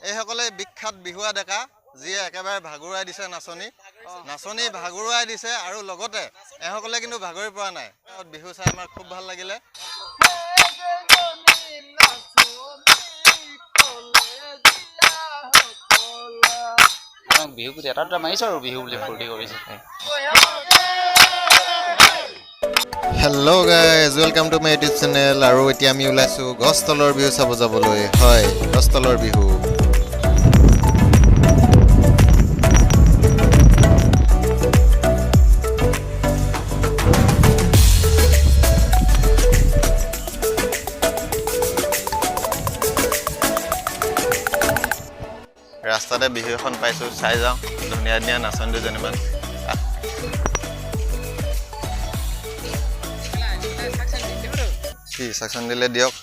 এইসকলে বিখ্যাত বিহুৱা ডেকা যিয়ে একেবাৰে ভাগুৰাই দিছে নাচনী ভাগুৰাই দিছে আৰু লগতে এসকলে কিন্তু ভাগৰি পৰা নাই বিহু চাই আমাৰ খুব ভাল লাগিলে বিহু এটা মাৰিছো আৰু বিহু বুলি ফূৰ্তি কৰিছে hello' guys welcome to my YouTube channel আৰু এতিয়া আমি ওলাইছোঁ গছতলৰ বিহু চাব যাবলৈ হয় গছতলৰ বিহু ৰাস্তাতে বিহু এখন পাইছোঁ চাই যাওঁ ধুনীয়া ধুনীয়া নাচনী দুজনীমান কি চাকচন দিলে দিয়ক